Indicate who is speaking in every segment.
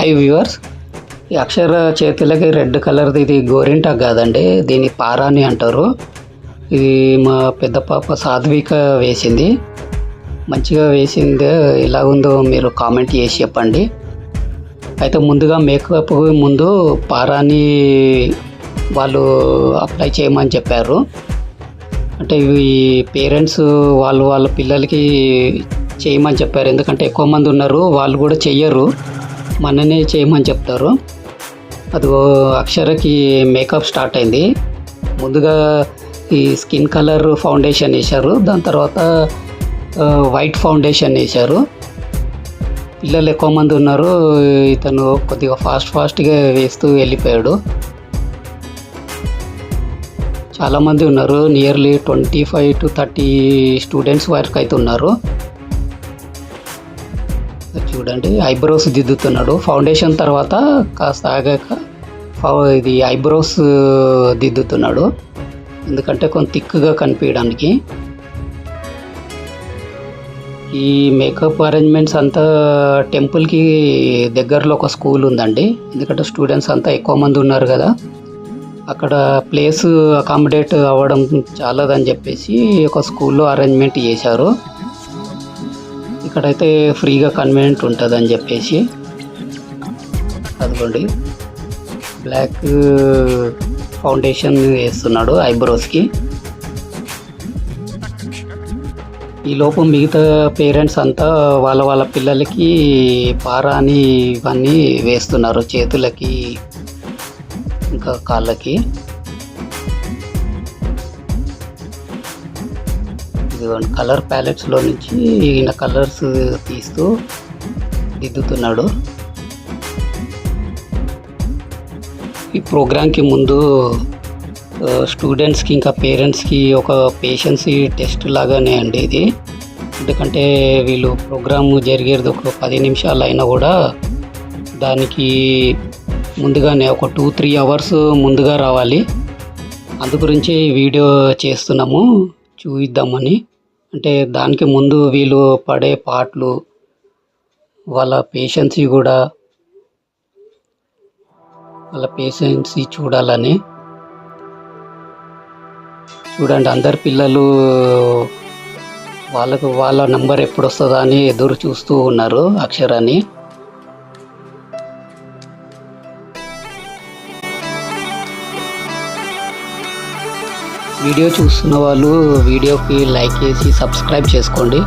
Speaker 1: Hi viewers, ఈ అక్షర చేతులకి red కలర్ది ఇది గోరింటాకు కాదండి, దీన్ని పారాని అంటారు. ఇది మా పెద్ద పాప సాధ్విక వేసింది. మంచిగా వేసింది. ఎలా ఉందో మీరు కామెంట్ చేసి చెప్పండి. అయితే ముందుగా మేకప్ ముందు పారాని వాళ్ళు అప్లై చేయమని చెప్పారు. అంటే ఇవి పేరెంట్స్ వాళ్ళ పిల్లలకి చేయమని చెప్పారు. ఎందుకంటే ఎక్కువ మంది ఉన్నారు, వాళ్ళు కూడా చెయ్యరు, మననే చేయమని చెప్తారు. అదిగో అక్షరకి మేకప్ స్టార్ట్ అయింది. ముందుగా ఈ స్కిన్ కలర్ ఫౌండేషన్ వేశారు, దాని తర్వాత వైట్ ఫౌండేషన్ వేశారు. పిల్లలు ఎక్కువ మంది ఉన్నారు, ఇతను కొద్దిగా ఫాస్ట్గా వేస్తూ వెళ్ళిపోయాడు. చాలామంది ఉన్నారు, నియర్లీ 25 to 30 స్టూడెంట్స్ వరకు అయితే ఉన్నారు. చూడండి, ఐబ్రోస్ దిద్దుతున్నాడు. ఫౌండేషన్ తర్వాత కాస్త ఆగాక ఇది ఐబ్రోస్ దిద్దుతున్నాడు, ఎందుకంటే కొంచెం థిక్గా కనిపించడానికి. ఈ మేకప్ అరేంజ్మెంట్స్ అంతా టెంపుల్కి దగ్గరలో ఒక స్కూల్ ఉందండి. ఎందుకంటే స్టూడెంట్స్ అంతా ఎక్కువ మంది ఉన్నారు కదా, అక్కడ ప్లేస్ అకామిడేట్ అవ్వడం చాలదని చెప్పేసి ఒక స్కూల్లో అరేంజ్మెంట్ చేశారు. ఇక్కడైతే ఫ్రీగా కన్వీనియంట్ ఉంటుందని చెప్పేసి. అదిగోండి, బ్లాక్ ఫౌండేషన్ వేస్తున్నాడు ఐబ్రోస్కి. ఈలోపు మిగతా పేరెంట్స్ అంతా వాళ్ళ పిల్లలకి పారాని ఇవన్నీ వేస్తున్నారు, చేతులకి ఇంకా కాళ్ళకి. ఇదిగోండి, కలర్ ప్యాలెట్స్లో నుంచి ఈయన కలర్స్ తీస్తూ దిద్దుతున్నాడు. ఈ ప్రోగ్రాంకి ముందు స్టూడెంట్స్కి ఇంకా పేరెంట్స్కి ఒక పేషెన్సీ టెస్ట్ లాగానే అండి ఇది. ఎందుకంటే వీళ్ళు ప్రోగ్రామ్ జరిగేది ఒక 10 నిమిషాలు అయినా కూడా దానికి ముందుగానే ఒక 2-3 అవర్స్ ముందుగా రావాలి. అందుగురించి వీడియో చేస్తున్నాము, చూపిద్దామని. అంటే దానికి ముందు వీళ్ళు పడే పాటలు, వాళ్ళ పేషెన్సీ చూడాలని. చూడండి, అందరు పిల్లలు వాళ్ళ నంబర్ ఎప్పుడు వస్తుందా అని ఎదురు చూస్తూ ఉన్నారు అక్షరాన్ని. వీడియో చూస్తున్న వాళ్ళు వీడియోకి లైక్ చేసి సబ్స్క్రైబ్ చేసుకోండి.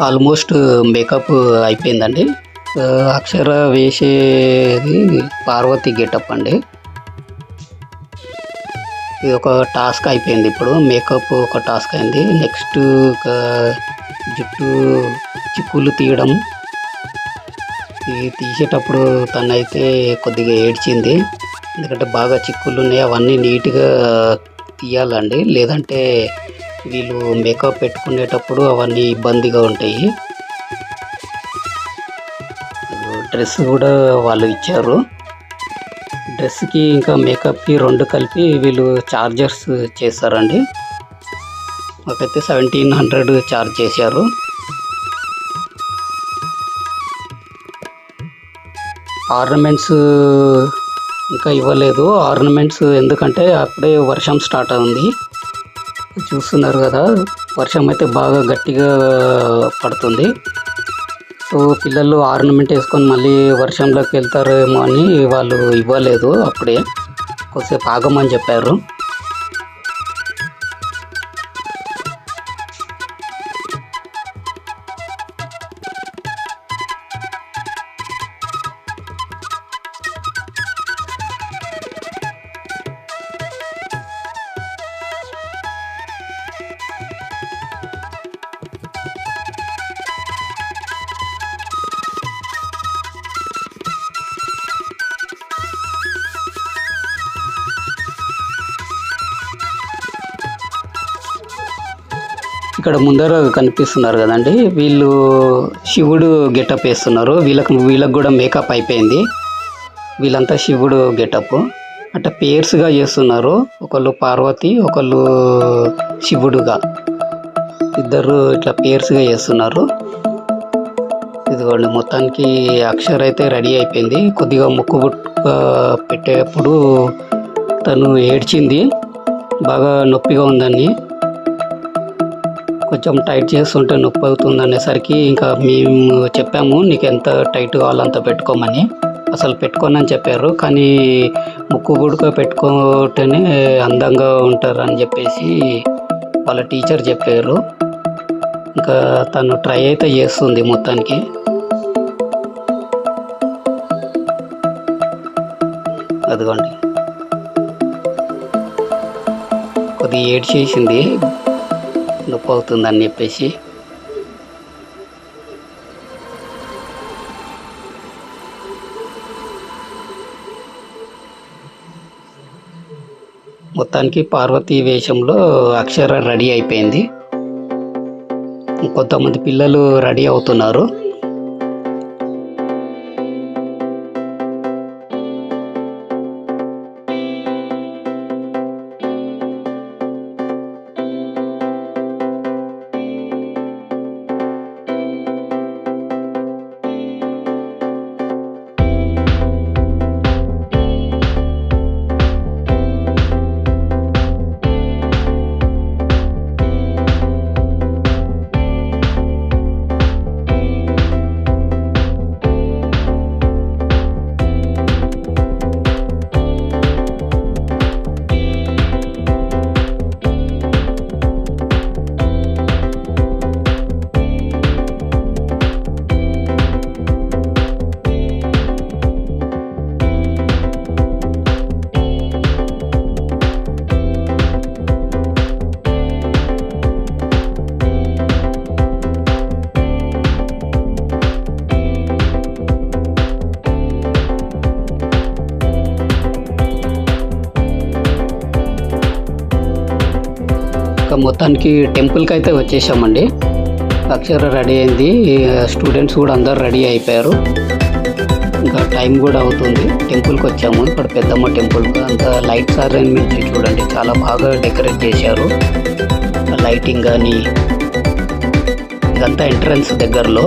Speaker 1: ఆల్మోస్ట్ మేకప్ అయిపోయిందండి. అక్షర వేసేది పార్వతి గెటప్ అండి. ఇది ఒక టాస్క్ అయిపోయింది. ఇప్పుడు మేకప్ ఒక టాస్క్ అయింది. నెక్స్ట్ ఒక జుట్టు చిక్కులు తీయడం. ఇది తీసేటప్పుడు తనైతే కొద్దిగా ఏడ్చింది, ఎందుకంటే బాగా చిక్కులు ఉన్నాయి, అవన్నీ నీట్గా తీయాలండి, లేదంటే వీళ్ళు మేకప్ పెట్టుకునేటప్పుడు అవన్నీ ఇబ్బందిగా ఉంటాయి. డ్రెస్ కూడా వాళ్ళు ఇచ్చారు. డ్రెస్కి ఇంకా మేకప్కి రెండు కలిపి వీళ్ళు చార్జర్స్ చేస్తారండి. మాకైతే 1700 ఛార్జ్ చేశారు. ఆర్నమెంట్స్ ఇంకా ఇవ్వలేదు. ఆర్నమెంట్స్ ఎందుకంటే అప్పుడే వర్షం స్టార్ట్ అయింది, చూస్తున్నారు కదా, వర్షం అయితే బాగా గట్టిగా పడుతుంది. సో పిల్లలు ఆర్నమెంట్ వేసుకొని మళ్ళీ వర్షంలోకి వెళ్తారేమో అని వాళ్ళు ఇవ్వలేదు, అప్పుడే కొద్దిసేపు ఆగమని చెప్పారు. ఇక్కడ ముందర కనిపిస్తున్నారు కదండి, వీళ్ళు శివుడు గెటప్ వేస్తున్నారు. వీళ్ళకు కూడా మేకప్ అయిపోయింది. వీళ్ళంతా శివుడు గెటప్ అంటే పేర్స్గా చేస్తున్నారు. ఒకళ్ళు పార్వతి, ఒకళ్ళు శివుడుగా, ఇద్దరు ఇట్లా పేర్స్గా చేస్తున్నారు. ఇదిగోండి, మొత్తానికి అక్షర అయితే రెడీ అయిపోయింది. కొద్దిగా ముక్కు పెట్టేటప్పుడు తను ఏడ్చింది, బాగా నొప్పిగా ఉందని. కొంచెం టైట్ చేస్తుంటే నొప్పి అవుతుంది అనేసరికి ఇంకా మేము చెప్పాము, నీకు ఎంత టైట్ కావాలో అంత పెట్టుకోమని. అసలు పెట్టుకోనని చెప్పారు, కానీ ముక్కు పుడక పెట్టుకుంటేనే అందంగా ఉంటారు అని చెప్పేసి వాళ్ళ టీచర్ చెప్పారు. ఇంకా తను ట్రై అయితే చేస్తుంది మొత్తానికి. అదిగోండి, కొద్దిగా ఏడ్ చేసింది నొప్పి అవుతుందని చెప్పేసి. మొత్తానికి పార్వతీ వేషంలో అక్షర రెడీ అయిపోయింది. కొంతమంది పిల్లలు రెడీ అవుతున్నారు. మొత్తానికి టెంపుల్కి అయితే వచ్చేసామండి. అక్షర రెడీ అయింది, స్టూడెంట్స్ కూడా అందరు రెడీ అయిపోయారు. ఇంకా టైం కూడా అవుతుంది. టెంపుల్కి వచ్చాము, ఇక్కడ పెద్దమ్మ టెంపుల్. అంత లైట్స్ అరేంజ్మెంట్ చూడండి, చాలా బాగా డెకరేట్ చేశారు. లైటింగ్ కానీ ఇదంతా ఎంట్రన్స్ దగ్గరలో.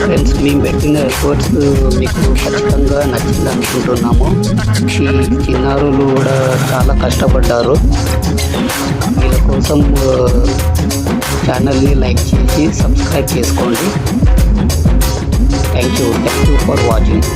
Speaker 1: ఫ్రెండ్స్, మేము పెట్టిన ఎఫర్ట్స్ మీకు ఖచ్చితంగా నచ్చింది అనుకుంటున్నాము. ఈ చిన్నారులు కూడా చాలా కష్టపడ్డారు. వీళ్ళ కోసం ఛానల్ని లైక్ చేసి సబ్స్క్రైబ్ చేసుకోండి. Thank you for watching.